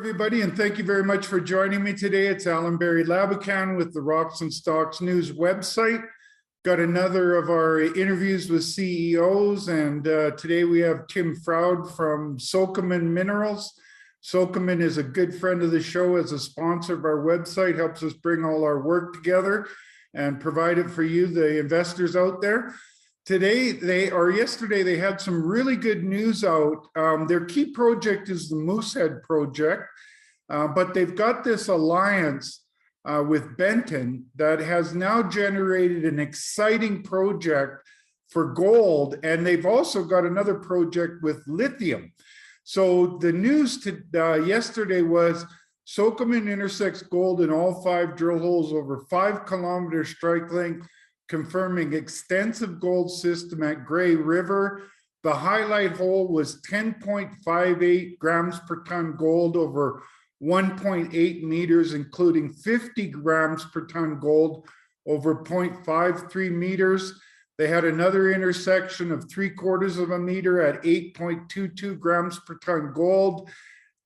everybody, and thank you very much for joining me today. It's Allan Laboucan with the Rocks and Stocks News website. Got another of our interviews with CEOs, and today we have Tim Froud from Sokoman Minerals. Sokoman is a good friend of the show, as a sponsor of our website, helps us bring all our work together and provide it for you, the investors out there. Yesterday, they had some really good news out. Their key project is the Moosehead project, but they've got this alliance with Benton that has now generated an exciting project for gold, and they've also got another project with lithium. So the news yesterday was Sokoman intersects gold in all 5 drill holes over 5-kilometer strike length, confirming extensive gold system at Grey River. The highlight hole was 10.58 grams per ton gold over 1.8 meters, including 50 grams per ton gold over 0.53 meters. They had another intersection of 3/4 of a meter at 8.22 grams per ton gold.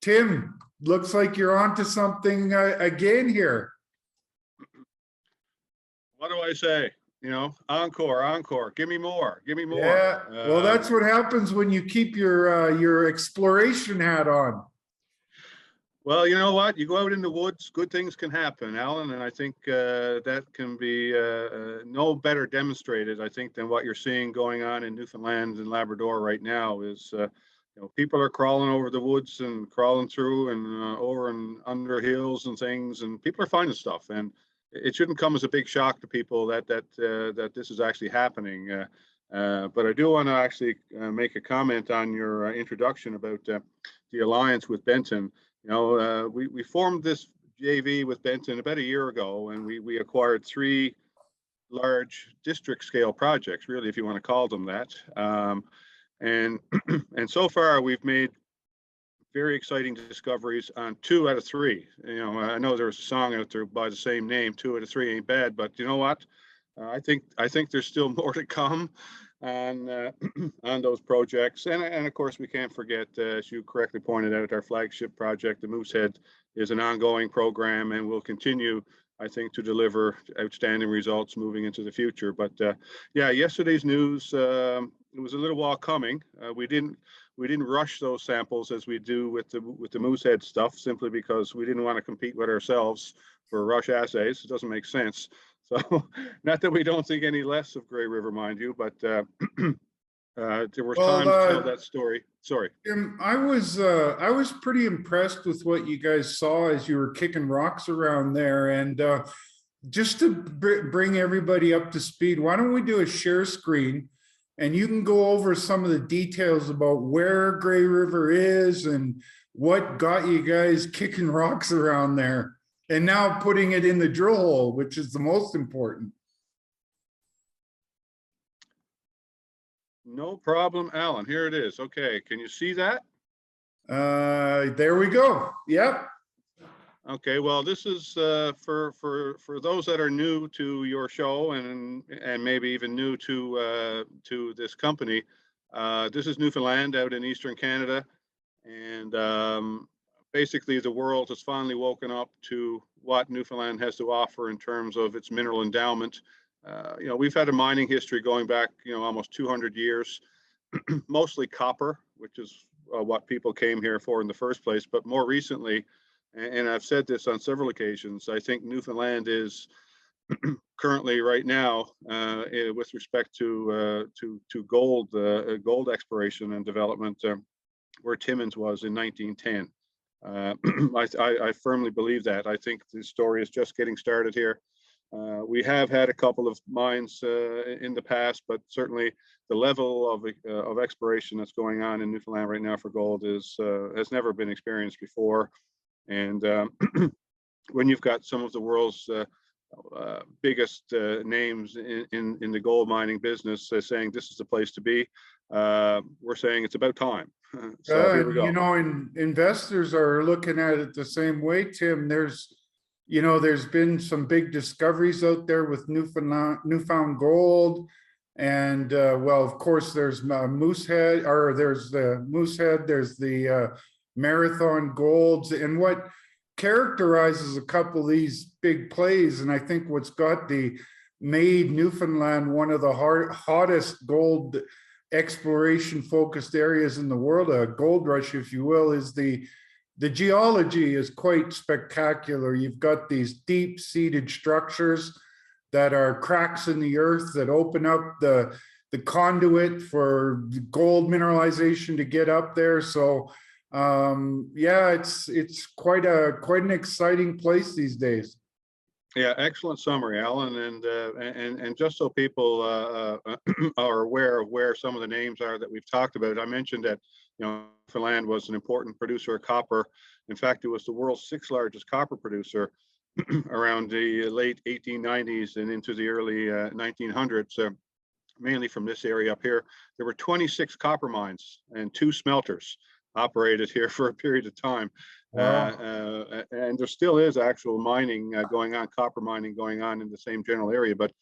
Tim, looks like you're onto something again here. What do I say? You know, encore, give me more, give me more. Yeah, well, that's what happens when you keep your exploration hat on. Well, you know what? You go out in the woods, good things can happen, Alan, and I think that can be no better demonstrated, I think, than what you're seeing going on in Newfoundland and Labrador right now. Is you know, people are crawling over the woods and crawling through and over and under hills and things, and people are finding stuff. And it shouldn't come as a big shock to people that this is actually happening. But I do want to actually make a comment on your introduction about the alliance with Benton. You know, we formed this JV with Benton about a year ago, and we acquired 3 large district scale projects, really, if you want to call them that. And so far we've made very exciting discoveries on 2 out of 3. You know, I know there's a song out there by the same name, 2 out of 3 ain't bad, but you know what? I think there's still more to come on on those projects. And of course, we can't forget, as you correctly pointed out, our flagship project, the Moosehead, is an ongoing program and will continue, I think, to deliver outstanding results moving into the future. But yeah, yesterday's news, it was a little while coming. We didn't rush those samples as we do with the Moosehead stuff, simply because we didn't want to compete with ourselves for rush assays. It doesn't make sense. So, not that we don't think any less of Grey River, mind you, but there was time to tell that story. Sorry, Jim, I was pretty impressed with what you guys saw as you were kicking rocks around there. And just to bring everybody up to speed, why don't we do a share screen? And you can go over some of the details about where Grey River is and what got you guys kicking rocks around there, and now putting it in the drill hole, which is the most important. No problem, Alan. Here it is. Okay, can you see that? There we go. Yep. Okay, well, this is for those that are new to your show and maybe even new to this company. This is Newfoundland out in Eastern Canada, and basically the world has finally woken up to what Newfoundland has to offer in terms of its mineral endowment. You know, we've had a mining history going back, you know, almost 200 years, mostly copper, which is what people came here for in the first place, but more recently. And I've said this on several occasions, I think Newfoundland is currently, right now, with respect to gold exploration and development, where Timmins was in 1910. I firmly believe that. I think the story is just getting started here. We have had a couple of mines in the past, but certainly the level of exploration that's going on in Newfoundland right now for gold has never been experienced before. And when you've got some of the world's biggest names in the gold mining business saying this is the place to be, we're saying it's about time. So here we go. You know, investors are looking at it the same way, Tim. There's been some big discoveries out there with newfound gold. And well, of course, there's Moosehead, or there's the Moosehead, there's the Marathon Golds, and what characterizes a couple of these big plays, and I think what's got made Newfoundland one of the hottest gold exploration focused areas in the world, a gold rush, if you will, is the geology is quite spectacular. You've got these deep seated structures that are cracks in the earth that open up the conduit for gold mineralization to get up there. So yeah, it's quite an exciting place these days. Yeah, excellent summary, Alan. And just so people are aware of where some of the names are that we've talked about, I mentioned that Newfoundland was an important producer of copper. In fact, it was the world's 6th largest copper producer around the late 1890s and into the early 1900s, mainly from this area up here. There were 26 copper mines and 2 smelters operated here for a period of time. Wow. And there still is actual mining going on, copper mining going on in the same general area. But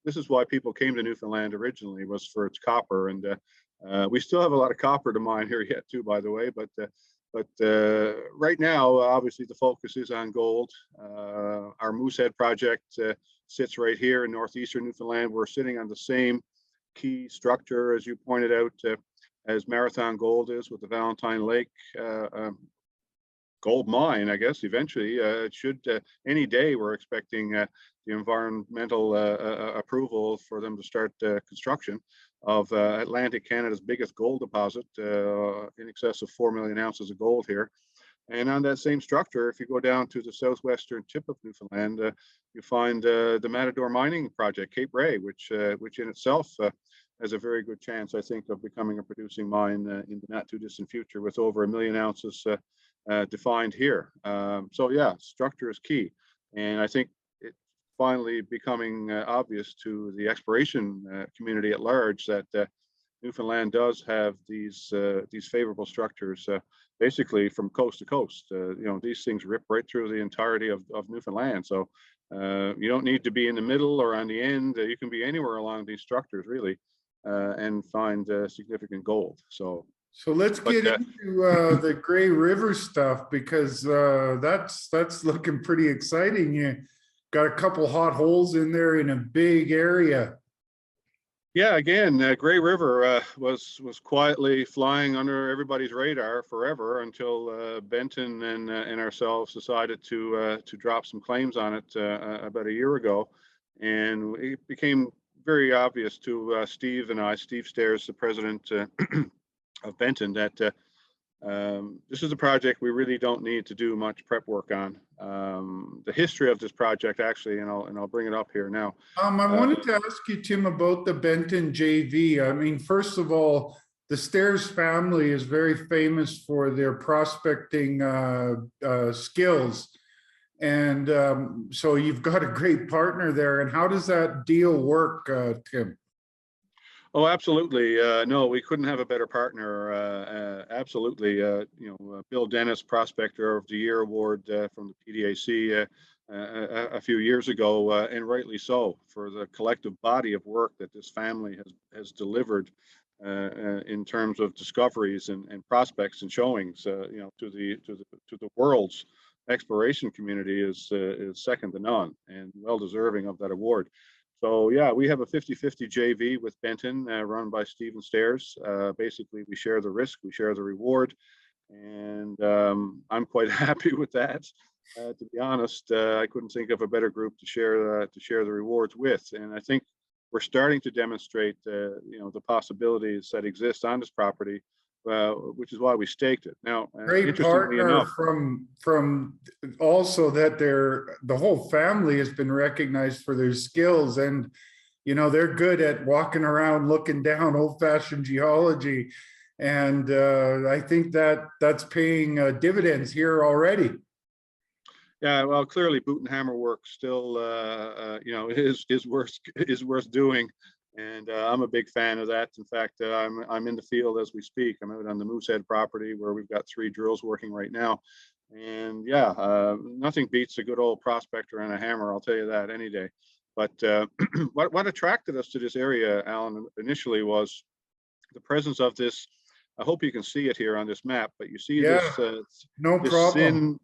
this is why people came to Newfoundland originally, was for its copper. And we still have a lot of copper to mine here yet too, by the way. But right now, obviously, the focus is on gold. Our Moosehead project sits right here in northeastern Newfoundland. We're sitting on the same key structure, as you pointed out, as Marathon Gold is with the Valentine Lake gold mine. I guess eventually it should any day we're expecting the environmental approval for them to start construction of Atlantic Canada's biggest gold deposit, in excess of 4 million ounces of gold here. And on that same structure, if you go down to the southwestern tip of Newfoundland, you find the Matador mining project, Cape Ray, which in itself has a very good chance, I think, of becoming a producing mine in the not too distant future, with over 1 million ounces defined here. So yeah, structure is key. And I think it's finally becoming obvious to the exploration community at large that Newfoundland does have these favorable structures, basically from coast to coast. These things rip right through the entirety of Newfoundland. So you don't need to be in the middle or on the end. You can be anywhere along these structures, really, and find significant gold. So let's get into the Grey River stuff, because that's looking pretty exciting. You got a couple hot holes in there in a big area. Yeah, again, Grey River was quietly flying under everybody's radar forever until Benton and ourselves decided to drop some claims on it about a year ago, and it became very obvious to Steve and I, Steve Stairs, the president of Benton, that this is a project we really don't need to do much prep work on. The history of this project, actually, and I'll bring it up here now. I wanted to ask you, Tim, about the Benton JV. I mean, first of all, the Stairs family is very famous for their prospecting skills. And so you've got a great partner there. And how does that deal work, Tim? Oh, absolutely. No, we couldn't have a better partner. Absolutely. Bill Dennis, Prospector of the Year award from the PDAC a few years ago, and rightly so, for the collective body of work that this family has delivered in terms of discoveries and prospects and showings. To the world's exploration community is second to none, and well deserving of that award. So yeah, we have a 50-50 JV with Benton, run by Stephen Stairs. Basically, we share the risk, we share the reward, and I'm quite happy with that. To be honest, I couldn't think of a better group to share the rewards with, and I think we're starting to demonstrate the possibilities that exist on this property, which is why we staked it. Now, great partner from also that the whole family has been recognized for their skills, and they're good at walking around looking down old-fashioned geology, and I think that's paying dividends here already. Yeah, well, clearly boot and hammer work still is worth doing. And I'm a big fan of that. In fact, I'm in the field as we speak. I'm out on the Moosehead property where we've got 3 drills working right now. And yeah, nothing beats a good old prospector and a hammer, I'll tell you that any day. But what attracted us to this area, Alan, initially was the presence of this I hope you can see it here on this map, but you see Yeah, no this problem.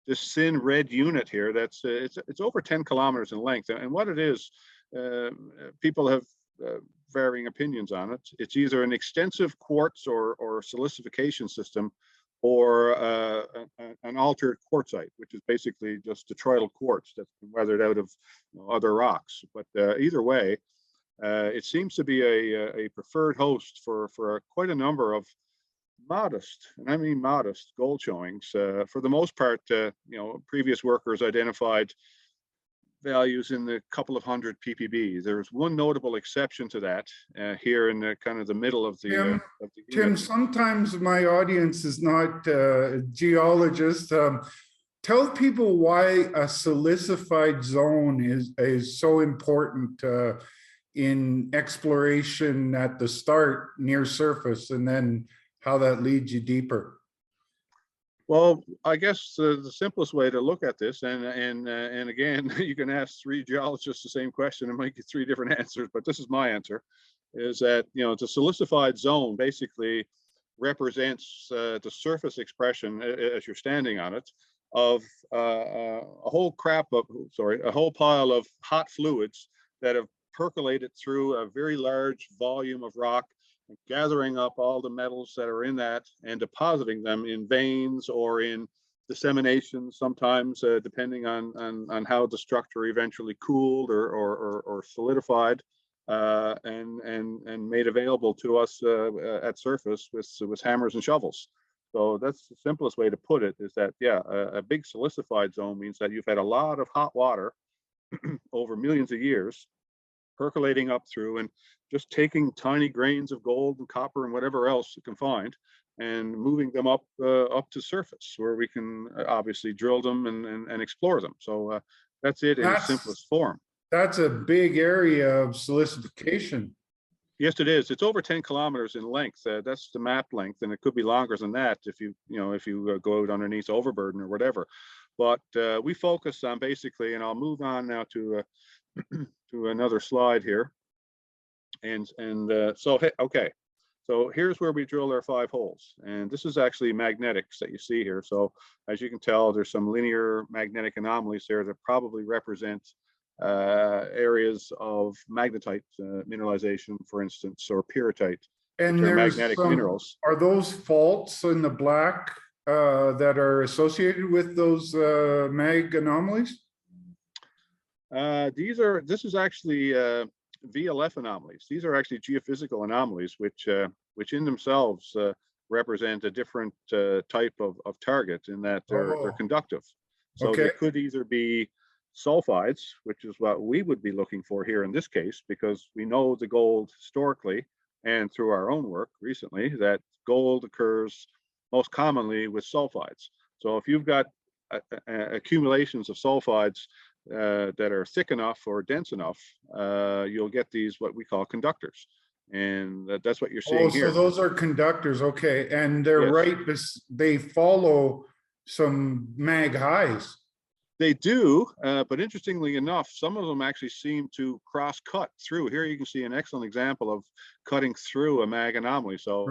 thin red unit here. That's it's over 10 kilometers in length, and what it is, people have varying opinions on it. It's either an extensive quartz or silicification system, or an altered quartzite, which is basically just detroidal quartz that's been weathered out of other rocks. But either way, it seems to be a preferred host for quite a number of modest, and I mean modest, gold showings. For the most part, previous workers identified values in the couple of hundred ppb. There's one notable exception to that here in the kind of the middle of the Tim, unit. sometimes my audience is not geologists. Tell people why a silicified zone is so important in exploration at the start near surface, and then how that leads you deeper. Well, I guess the simplest way to look at this, and again, you can ask 3 geologists the same question and might get 3 different answers, but this is my answer, is that, the silicified zone basically represents the surface expression, as you're standing on it, of a whole pile of hot fluids that have percolated through a very large volume of rock, gathering up all the metals that are in that and depositing them in veins or in dissemination, sometimes depending on how the structure eventually cooled or solidified, and made available to us at surface with hammers and shovels. So that's the simplest way to put it, is that, yeah, a big silicified zone means that you've had a lot of hot water over millions of years percolating up through and just taking tiny grains of gold and copper and whatever else you can find and moving them up to surface, where we can obviously drill them and explore them. So that's it in its simplest form. That's a big area of silicification. Yes, it is. It's over 10 kilometers in length. That's the map length, and it could be longer than that if you go out underneath overburden or whatever. But we focus on basically, and I'll move on now to to another slide here. Okay, so here's where we drill our 5 holes, and this is actually magnetics that you see here. So as you can tell, there's some linear magnetic anomalies there that probably represent areas of magnetite mineralization, for instance, or pyrrhotite, And which are there's magnetic some, minerals. are those faults in the black that are associated with those mag anomalies? This is actually VLF anomalies. These are actually geophysical anomalies, which in themselves represent a different type of target, in that they're conductive. So they could either be sulfides, which is what we would be looking for here in this case, because we know the gold historically and through our own work recently that gold occurs most commonly with sulfides. So if you've got accumulations of sulfides that are thick enough or dense enough, you'll get these what we call conductors, and that's what you're seeing here. So those are conductors, okay, and they're right. They follow some mag highs. They do, but interestingly enough, some of them actually seem to cross-cut through. Here you can see an excellent example of cutting through a mag anomaly. So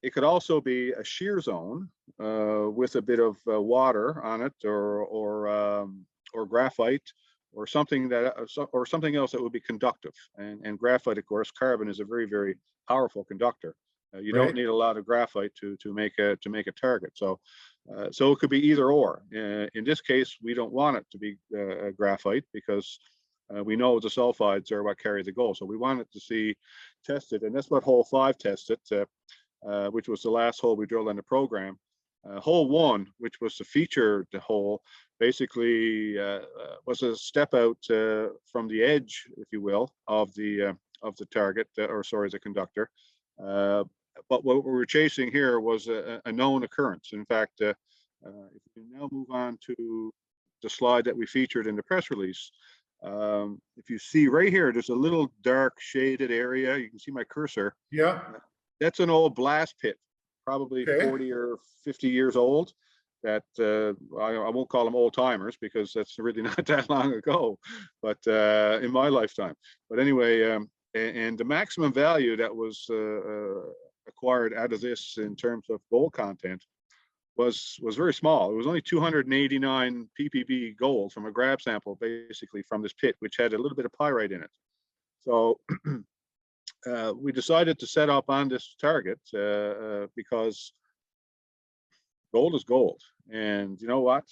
it could also be a shear zone with a bit of water on it, or graphite, or something else that would be conductive. And graphite, of course, carbon is a very, very powerful conductor. You don't need a lot of graphite to make a target. So it could be either or. In this case, we don't want it to be graphite, because we know the sulfides are what carry the gold. So we want it to see tested, and that's what hole 5 tested, which was the last hole we drilled in the program. Hole 1, which was the featured hole, basically was a step out from the edge, if you will, of the target, the conductor. But what we were chasing here was a known occurrence. In fact, if we now move on to the slide that we featured in the press release, if you see right here, there's a little dark shaded area. You can see my cursor. Yeah. That's an old blast pit, probably 40 or 50 years old. That I won't call them old timers, because that's really not that long ago, but in my lifetime. But anyway, and the maximum value that was acquired out of this in terms of gold content was very small. It was only 289 ppb gold from a grab sample, basically from this pit, which had a little bit of pyrite in it. So we decided to set up on this target because gold is gold. And you know what?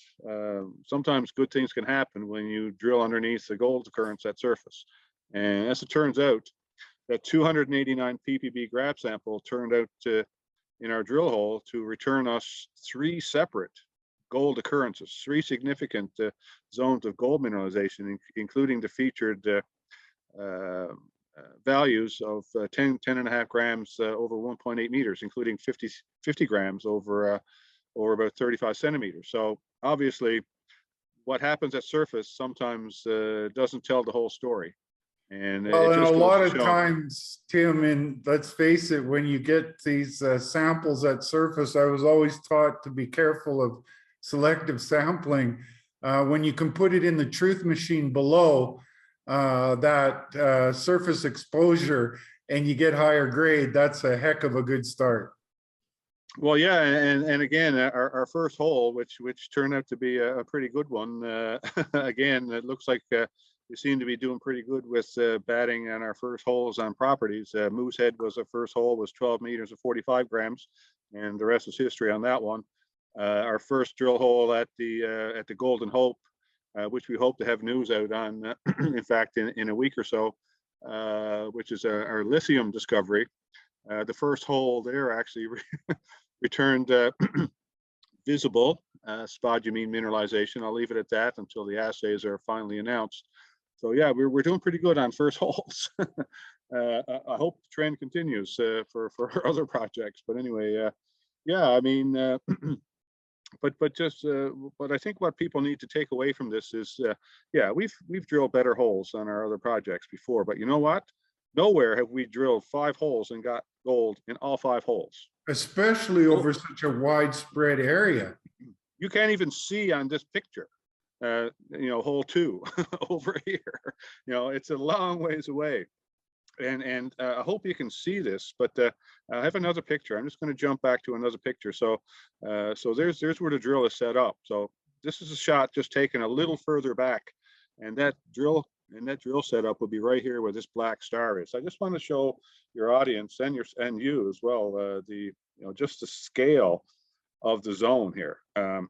Sometimes good things can happen when you drill underneath the gold occurrence at surface. And as it turns out, that 289 ppb grab sample turned out to, in our drill hole, to return us 3 separate gold occurrences, 3 significant zones of gold mineralization, including the featured values of 10.5 grams over 1.8 meters, including 50 grams over about 35 centimeters. So obviously, what happens at surface sometimes doesn't tell the whole story. And well, and a lot of show. times, Tim, and let's face it, when you get these samples at surface, I was always taught to be careful of selective sampling. When you can put it in the truth machine below that surface exposure and you get higher grade, that's a heck of a good start. Well, yeah, and again, our first hole, which turned out to be a pretty good one. Again, it looks like we seem to be doing pretty good with batting on our first holes on properties. Moosehead was our first hole, was 12 meters of 45 grams, and the rest is history on that one. Our first drill hole at the Golden Hope, which we hope to have news out on, in fact, in a week or so, which is our lithium discovery. The first hole there actually returned visible spodumene mineralization. I'll leave it at that until the assays are finally announced. So yeah, we're doing pretty good on first holes. I hope the trend continues for other projects. But anyway, yeah, I mean, but I think what people need to take away from this is, yeah, we've drilled better holes on our other projects before, but you know what? Nowhere have we drilled 5 holes and got gold in all 5 holes. Especially over such a widespread area. You can't even see on this picture, you know, hole 2 over here. You know, it's a long ways away. And I hope you can see this, but I have another picture. I'm just going to jump back to another picture. So so there's where the drill is set up. So this is a shot just taken a little further back, and that drill setup will be right here where this black star is. I just want to show your audience and you as well the, you know, just the scale of the zone here. Well,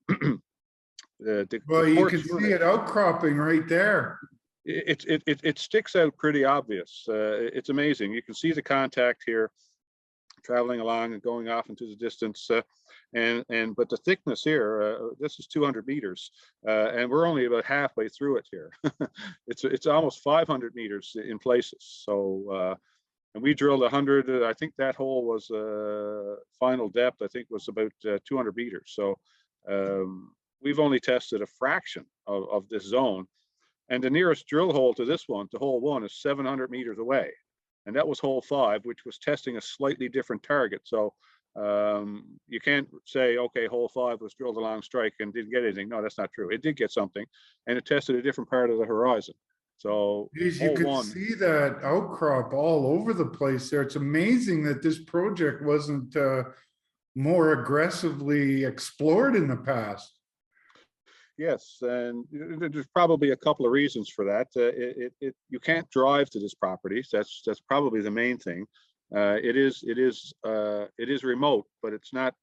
you can see it outcropping right there. It sticks out pretty obvious. It's amazing. You can see the contact here traveling along and going off into the distance, but the thickness here, this is 200 meters, and we're only about halfway through it here. It's almost 500 meters in places. So and we drilled 100. I think that hole was final depth, I think, was about 200 meters. So we've only tested a fraction of this zone. And the nearest drill hole to this one, to hole 1, is 700 meters away. And that was hole 5, which was testing a slightly different target. So you can't say, okay, hole 5 was drilled along strike and didn't get anything. No, that's not true. It did get something, and it tested a different part of the horizon. So you can see that outcrop all over the place there. It's amazing that this project wasn't more aggressively explored in the past. Yes, and there's probably a couple of reasons for that. You can't drive to this property. So that's probably the main thing. It is remote, but it's not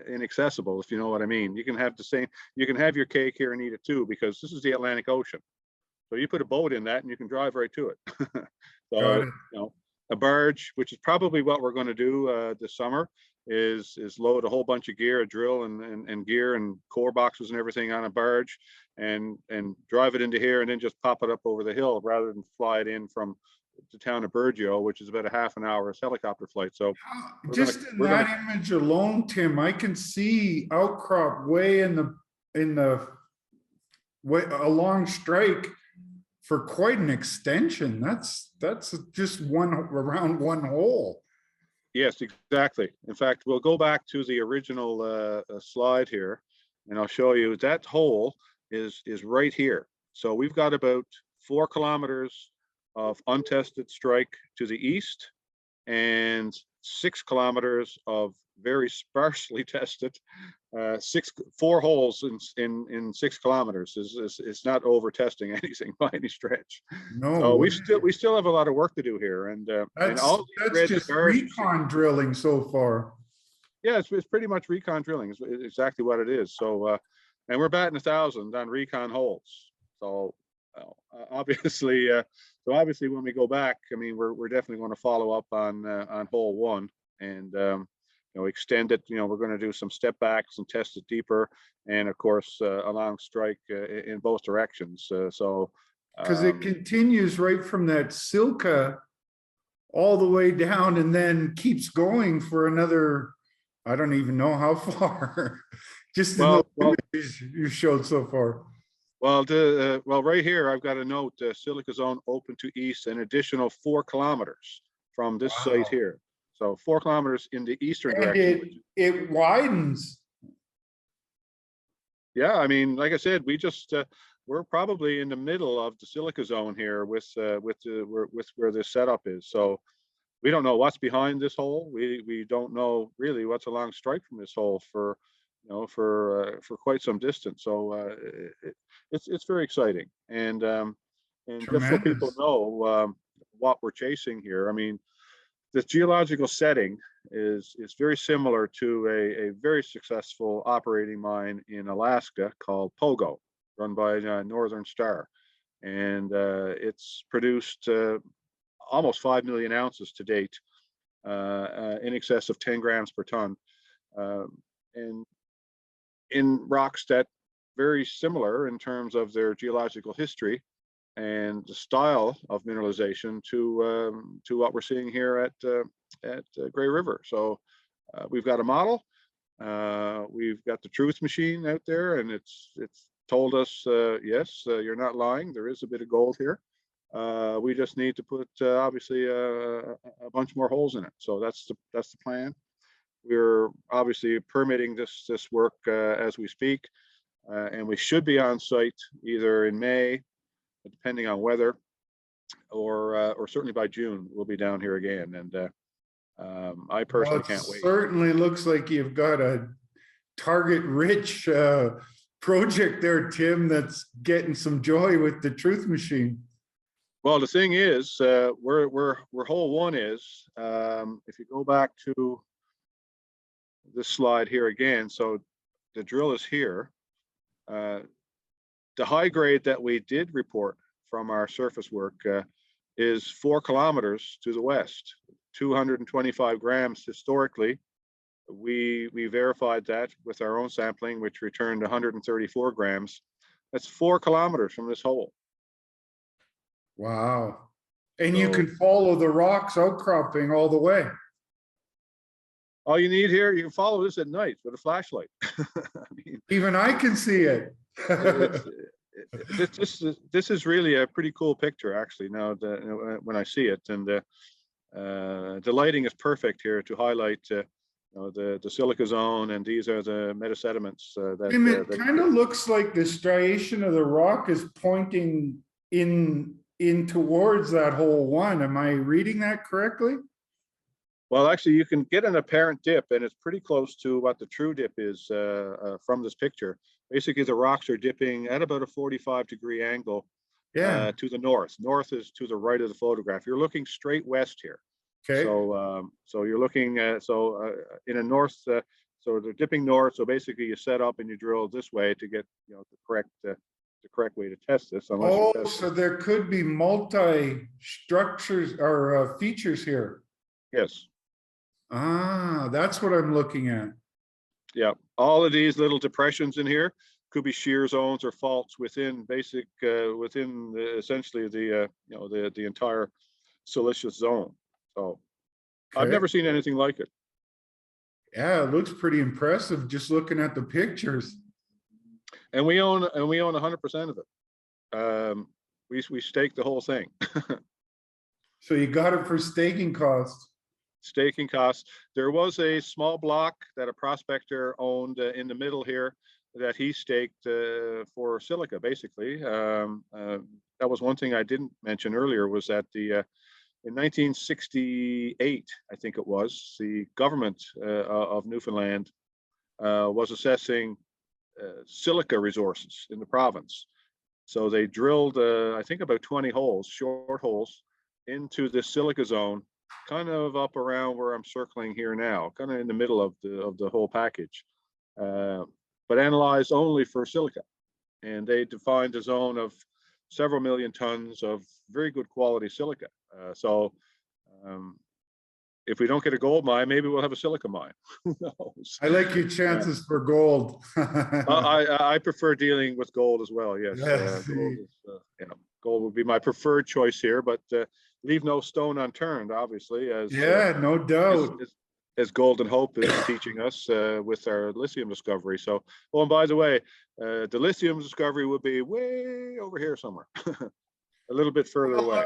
inaccessible, if you know what I mean. You can have you can have your cake here and eat it too, because this is the Atlantic Ocean. So you put a boat in that and you can drive right to it. So, you know, a barge, which is probably what we're going to do this summer, is load a whole bunch of gear, a drill and gear and core boxes and everything on a barge, and drive it into here, and then just pop it up over the hill rather than fly it in from the town of Burgeo, which is about a half an hour's helicopter flight. So just in that image alone, Tim, I can see outcrop way in the way along strike for quite an extension. That's just around one hole. Yes, exactly. In fact, we'll go back to the original slide here, and I'll show you that hole is right here. So we've got about 4 kilometers of untested strike to the east, and 6 kilometers of very sparsely tested, 4 holes in 6 kilometers is not over testing anything by any stretch. No So way. we still have a lot of work to do here, and all these That's red just stars you see- recon drilling so far. yeah, it's pretty much recon drilling is exactly what it is. So, and we're batting 1,000 on recon holes. So, obviously, so obviously when we go back, I mean, we're definitely going to follow up on hole 1 and you know, extend it. You know, we're going to do some step backs and test it deeper, and of course along strike in both directions. So Because it continues right from that Silka all the way down and then keeps going for another, I don't even know how far. Just in the images you showed so far. Well, well, right here, I've got a note, silica zone open to east, an additional 4 kilometers from this site here. So 4 kilometers in the eastern direction. It widens. Yeah, I mean, like I said, we're probably in the middle of the silica zone here with where this setup is. So we don't know what's behind this hole. We don't know really what's along strike from this hole for, you know, for quite some distance. So it's very exciting, and just so people know what we're chasing here. I mean, the geological setting is very similar to a very successful operating mine in Alaska called Pogo, run by Northern Star, and it's produced almost 5 million ounces to date, in excess of 10 grams per ton, and in rocks that very similar in terms of their geological history and the style of mineralization to what we're seeing here at Grey River. So we've got a model, we've got the truth machine out there, and it's told us yes, you're not lying, there is a bit of gold here. We just need to put obviously a bunch more holes in it. So that's the plan. We're obviously permitting this work as we speak, and we should be on site either in May, depending on weather, or certainly by June we'll be down here again. And I personally can't wait. Certainly looks like you've got a target-rich project there, Tim, that's getting some joy with the truth machine. Well, the thing is, where hole 1 is, if you go back to this slide here again, so the drill is here. The high grade that we did report from our surface work is 4 kilometers to the west, 225 grams historically. We verified that with our own sampling, which returned 134 grams. That's 4 kilometers from this hole. Wow. And you can follow the rocks outcropping all the way. All you need here, you can follow this at night with a flashlight. I mean, even I can see it. This is really a pretty cool picture, actually, now when I see it. And the lighting is perfect here to highlight you know, the silica zone, and these are the metasediments. It kind of looks like the striation of the rock is pointing in towards that hole 1. Am I reading that correctly? Well, actually, you can get an apparent dip, and it's pretty close to what the true dip is from this picture. Basically, the rocks are dipping at about a 45-degree angle to the north. North is to the right of the photograph. You're looking straight west here. Okay. So you're looking at in a north. So they're dipping north. So basically, you set up and you drill this way to get the correct way to test this. So there could be multi structures or features here. Yes. Ah, that's what I'm looking at. Yeah, all of these little depressions in here could be shear zones or faults within essentially the entire siliceous zone. So I've never seen anything like it. Yeah, it looks pretty impressive just looking at the pictures. And we own 100% of it. We staked the whole thing. So you got it for staking costs. Staking costs. There was a small block that a prospector owned in the middle here that he staked for silica, basically. That was one thing I didn't mention earlier, was that the in 1968, I think it was, the government of Newfoundland was assessing silica resources in the province. So they drilled, I think, about 20 holes, short holes, into the silica zone, kind of up around where I'm circling here now, kind of in the middle of the whole package, but analyzed only for silica. And they defined a zone of several million tons of very good quality silica. So if we don't get a gold mine, maybe we'll have a silica mine. Who knows? I like your chances for gold. I prefer dealing with gold as well. Yes, Yes. gold is, gold would be my preferred choice here, but leave no stone unturned, obviously, as Yeah, no doubt. as Golden Hope is teaching us with our lithium discovery. So, oh, and by the way, the lithium discovery would be way over here somewhere, a little bit further away.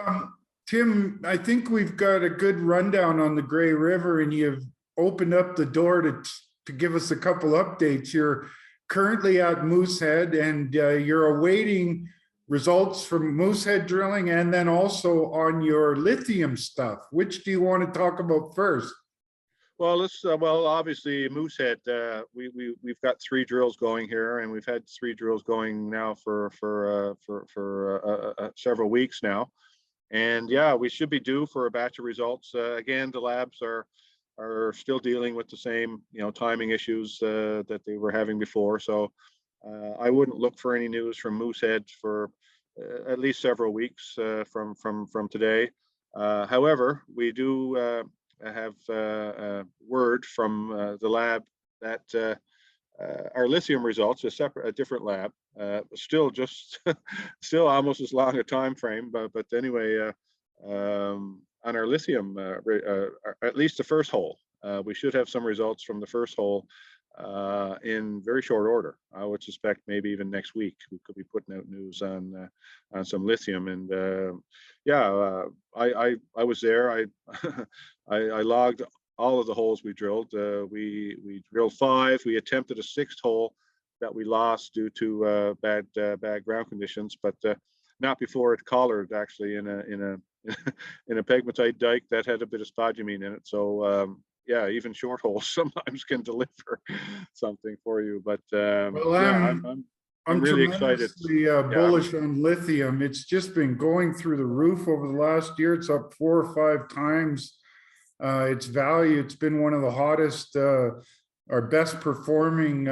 Tim, I think we've got a good rundown on the Grey River, and you've opened up the door to give us a couple updates. You're currently at Moosehead, and you're awaiting results from Moosehead drilling, and then also on your lithium stuff. Which do you want to talk about first? Well, let's well, obviously Moosehead, we've got 3 drills going here, and we've had 3 drills going now for several weeks now. And yeah, we should be due for a batch of results. Again, the labs are still dealing with the same, timing issues that they were having before. So I wouldn't look for any news from Moosehead for at least several weeks from today. However, we do have word from the lab that our lithium results, a different lab, still still almost as long a time frame, but anyway, on our lithium, at least the first hole, we should have some results from the first hole in very short order. I would suspect maybe even next week we could be putting out news on some lithium. And I was there. I logged all of the holes we drilled. We drilled 5. We attempted a 6th hole that we lost due to bad ground conditions, but not before it collared actually in a pegmatite dike that had a bit of spodumene in it. So yeah, even short holes sometimes can deliver something for you. But Well, yeah, I'm really excited. Bullish on lithium. It's just been going through the roof over the last year. It's up 4 or 5 times its value. It's been one of the hottest or best performing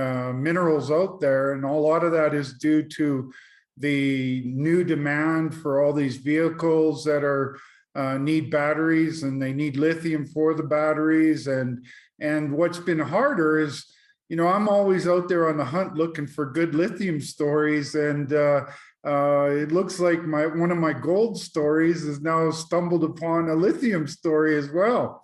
minerals out there, and a lot of that is due to the new demand for all these vehicles that are need batteries, and they need lithium for the batteries. And what's been harder is, I'm always out there on the hunt looking for good lithium stories, and it looks like one of my gold stories has now stumbled upon a lithium story as well.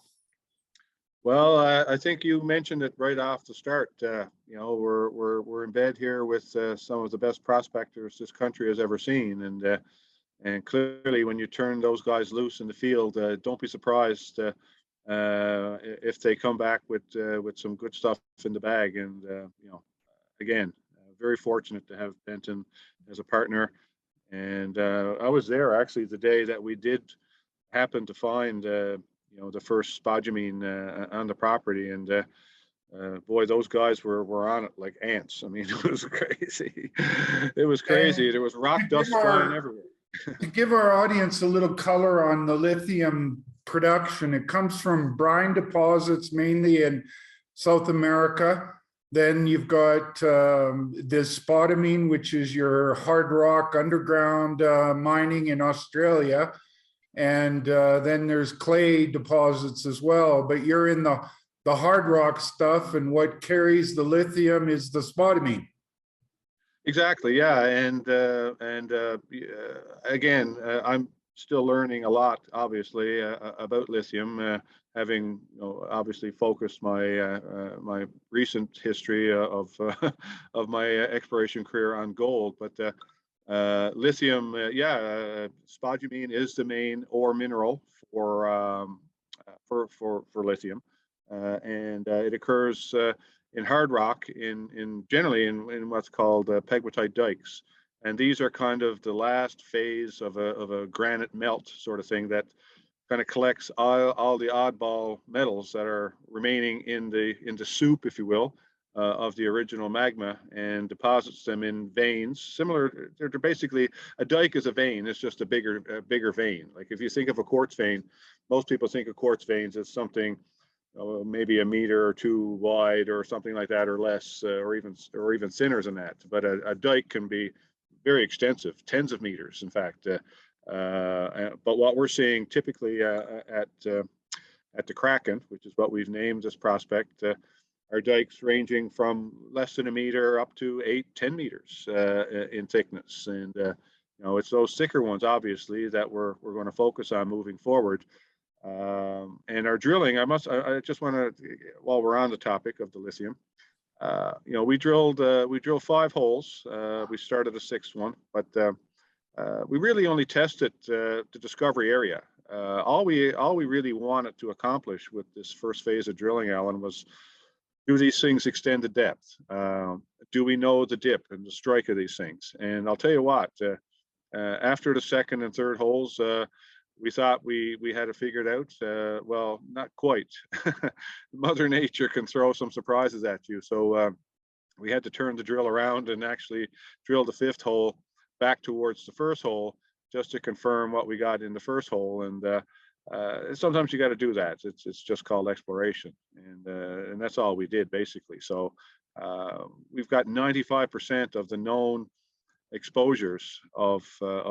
Well, I think you mentioned it right off the start. We're in bed here with some of the best prospectors this country has ever seen, and clearly, when you turn those guys loose in the field, don't be surprised if they come back with some good stuff in the bag. And again, very fortunate to have Benton as a partner. And I was there actually the day that we did happen to find the first spodumene on the property, and boy, those guys were on it like ants. I mean, it was crazy. It was crazy. And there was rock dust flying everywhere. To give our audience a little color on the lithium production, it comes from brine deposits mainly in South America. Then you've got this spodumene, which is your hard rock underground mining in Australia. And then there's clay deposits as well, but you're in the hard rock stuff, and what carries the lithium is the spodumene. Exactly, yeah, and again, I'm still learning a lot, obviously, about lithium, having obviously focused my my recent history of of my exploration career on gold, but. Lithium, spodumene is the main ore mineral for lithium, and it occurs in hard rock, generally in what's called pegmatite dikes, and these are kind of the last phase of a granite melt sort of thing that kind of collects all the oddball metals that are remaining in the soup, if you will, of the original magma, and deposits them in veins. Similar, they're basically, a dike is a vein. It's just a bigger vein. Like if you think of a quartz vein, most people think of quartz veins as something maybe a meter or two wide or something like that, or less, or even thinner than that. But a dike can be very extensive, tens of meters, in fact. But what we're seeing typically at the Kraken, which is what we've named this prospect, are dikes ranging from less than a meter up to 8-10 meters in thickness. And it's those thicker ones, obviously, that we're going to focus on moving forward. And our drilling, I just want to, while we're on the topic of the lithium, we drilled 5 holes. We started a 6th one, but we really only tested the discovery area. All we really wanted to accomplish with this first phase of drilling, Allan, was, do these things extend to depth? Do we know the dip and the strike of these things? And I'll tell you what, after the 2nd and 3rd holes, we thought we had it figured out. Well, not quite. Mother Nature can throw some surprises at you. So we had to turn the drill around and actually drill the 5th hole back towards the 1st hole, just to confirm what we got in the 1st hole. And sometimes you got to do that. It's just called exploration, and that's all we did, basically. So we've got 95% of the known exposures of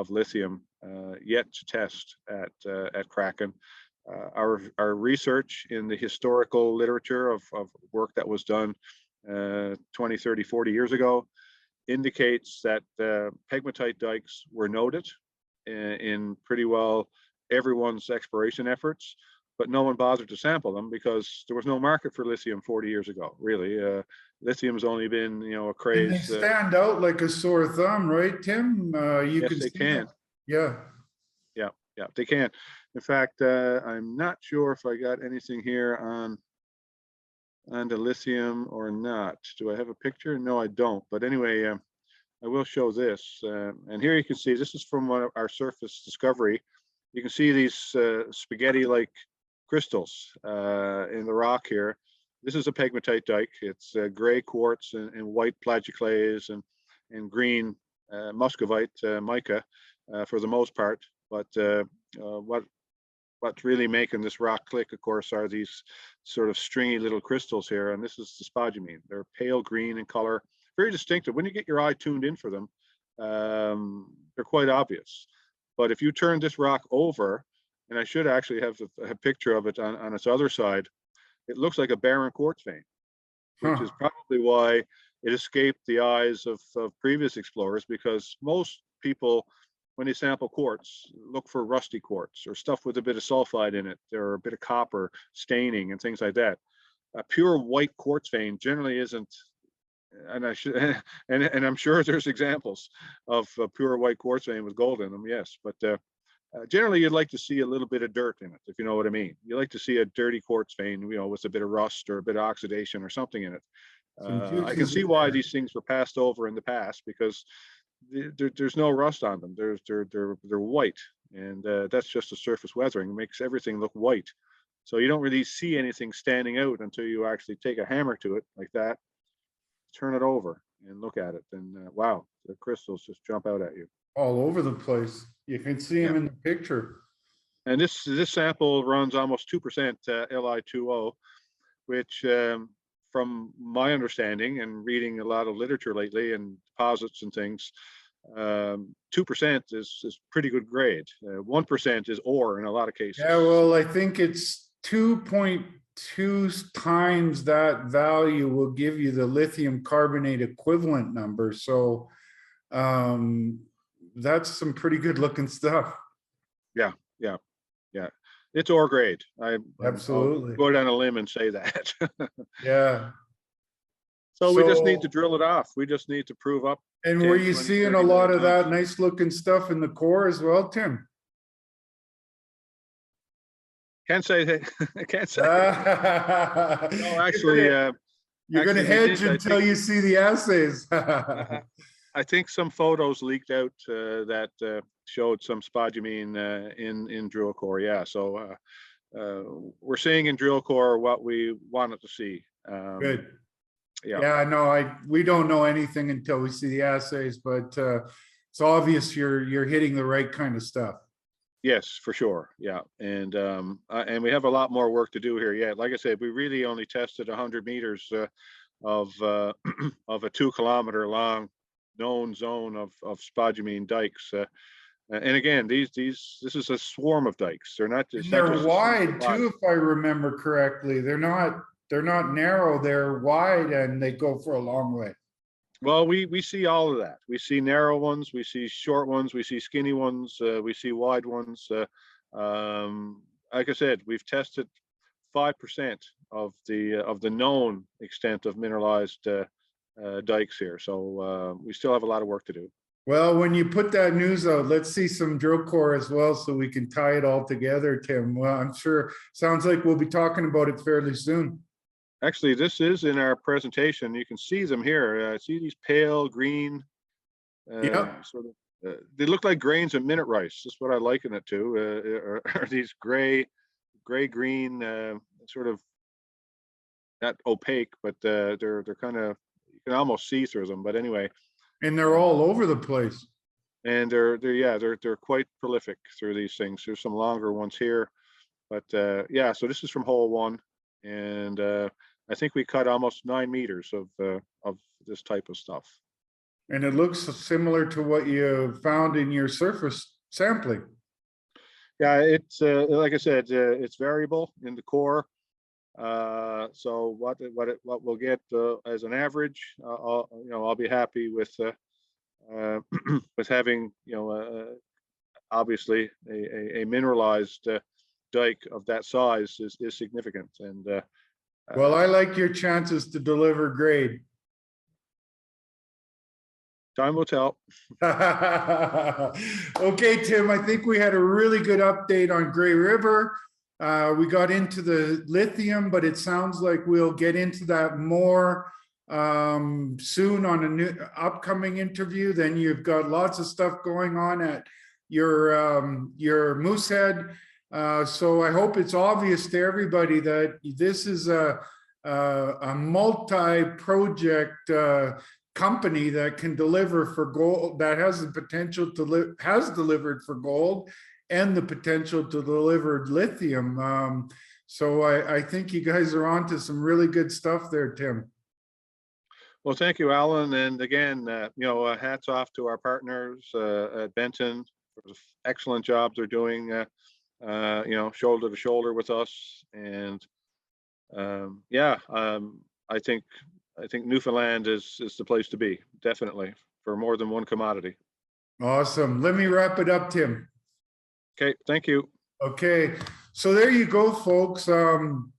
lithium yet to test at Kraken. Our research in the historical literature of work that was done 20, 30, 40 years ago indicates that pegmatite dikes were noted in pretty well everyone's exploration efforts, but no one bothered to sample them because there was no market for lithium 40 years ago, really. Lithium's only been, a craze. And they stand out like a sore thumb, right, Tim? Yes, they can. Yeah. Yeah, they can. In fact, I'm not sure if I got anything here on the lithium or not. Do I have a picture? No, I don't. But anyway, I will show this. And here you can see, this is from our surface discovery. You can see these spaghetti-like crystals in the rock here. This is a pegmatite dike. It's gray quartz and white plagioclase and green muscovite mica for the most part. But what's really making this rock click, of course, are these sort of stringy little crystals here. And this is the spodumene. They're pale green in color, very distinctive. When you get your eye tuned in for them, they're quite obvious. But if you turn this rock over, and I should actually have a picture of it on its other side, it looks like a barren quartz vein, which is probably why it escaped the eyes of previous explorers, because most people, when they sample quartz, look for rusty quartz or stuff with a bit of sulfide in it, or a bit of copper staining and things like that. A pure white quartz vein generally isn't, and I'm sure there's examples of a pure white quartz vein with gold in them, yes, but generally you'd like to see a little bit of dirt in it, if you know what I mean. You like to see a dirty quartz vein, with a bit of rust or a bit of oxidation or something in it. I can see why these things were passed over in the past, because there's no rust on them. They're white, and that's just the surface weathering. It makes everything look white. So you don't really see anything standing out until you actually take a hammer to it like that, turn it over and look at it, and wow, the crystals just jump out at you. All over the place. You can see them in the picture. And this sample runs almost 2% Li2O, which from my understanding and reading a lot of literature lately and deposits and things, 2% is pretty good grade. 1% is ore in a lot of cases. Yeah, well, I think it's 2.2 times that value will give you the lithium carbonate equivalent number. So that's some pretty good looking stuff. Yeah. It's ore grade. Absolutely. I'll go down a limb and say that. Yeah. So we just need to drill it off. We just need to prove up. And were you seeing a lot of that nice looking stuff in the core as well, Tim? Can't say that. I can't say. No, actually, you're going to hedge until you see the assays. I think some photos leaked out that showed some spodumene in drill core. Yeah, so we're seeing in drill core what we wanted to see. Good. Yeah. Yeah, no, we don't know anything until we see the assays, but it's obvious you're hitting the right kind of stuff. Yes, for sure. Yeah, and we have a lot more work to do here yet. Like I said, we really only tested 100 meters of of a 2 kilometer long known zone of spodumene dikes. And again, this is a swarm of dikes. They're not just. They're wide too, if I remember correctly. They're not narrow. They're wide, and they go for a long way. Well, we see all of that. We see narrow ones, we see short ones, we see skinny ones, we see wide ones. Like I said, we've tested 5% of the known extent of mineralized dikes here, so we still have a lot of work to do. Well, when you put that news out, let's see some drill core as well, so we can tie it all together, Tim. Well, I'm sure sounds like we'll be talking about it fairly soon. Actually, this is in our presentation. You can see them here. See these pale green, sort of. They look like grains of minute rice. That's what I liken it to. Are these gray green, sort of not opaque, but they're kind of, you can almost see through them. But anyway. And they're all over the place. And they're quite prolific through these things. There's some longer ones here, but yeah. So this is from hole 1, and I think we cut almost 9 meters of this type of stuff. And it looks similar to what you found in your surface sampling. Yeah, it's like I said, it's variable in the core. So what we'll get as an average, I'll be happy with with having, obviously a mineralized dike of that size is significant. And well, I like your chances to deliver grade. Time will tell. Okay, Tim, I think we had a really good update on Grey River. We got into the lithium, but it sounds like we'll get into that more soon on a new upcoming interview. Then you've got lots of stuff going on at your Moosehead. So I hope it's obvious to everybody that this is a multi-project company that can deliver for gold, that has the potential to has delivered for gold and the potential to deliver lithium. So I think you guys are onto some really good stuff there, Tim. Well, thank you, Allan. And again, hats off to our partners at Benton for the excellent job they're doing, shoulder to shoulder with us. And I think Newfoundland is the place to be, definitely, for more than one commodity. Awesome. Let me wrap it up, Tim. Okay, thank you. Okay, so there you go, folks. I'm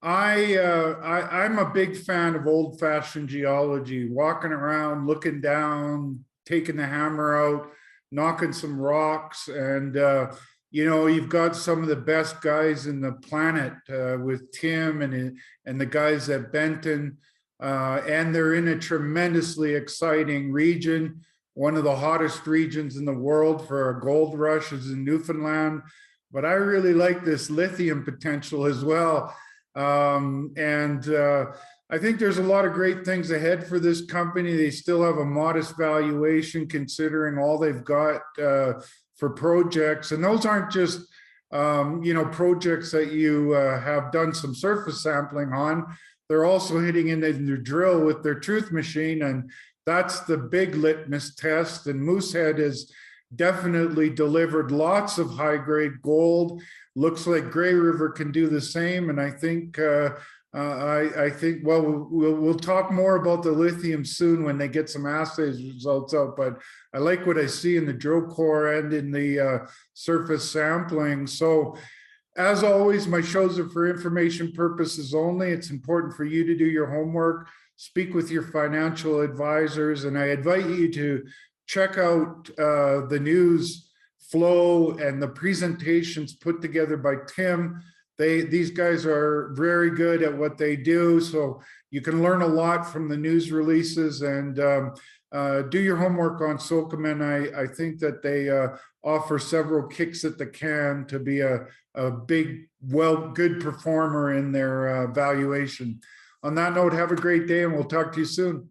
a big fan of old-fashioned geology, walking around, looking down, taking the hammer out, knocking some rocks, and you've got some of the best guys in the planet with Tim and the guys at Benton, and they're in a tremendously exciting region. One of the hottest regions in the world for a gold rush is in Newfoundland, but I really like this lithium potential as well. I think there's a lot of great things ahead for this company. They still have a modest valuation considering all they've got for projects. And those aren't just, projects that you have done some surface sampling on. They're also hitting into their drill with their truth machine, and that's the big litmus test. And Moosehead has definitely delivered lots of high-grade gold. Looks like Grey River can do the same. And I think, we'll talk more about the lithium soon when they get some assays results out. But I like what I see in the drill core and in the surface sampling. So, as always, my shows are for information purposes only. It's important for you to do your homework, speak with your financial advisors, and I invite you to check out the news flow and the presentations put together by Tim. These guys are very good at what they do, so you can learn a lot from the news releases, and do your homework on Sokoman. I think that they offer several kicks at the can to be a big, good performer in their valuation. On that note, have a great day and we'll talk to you soon.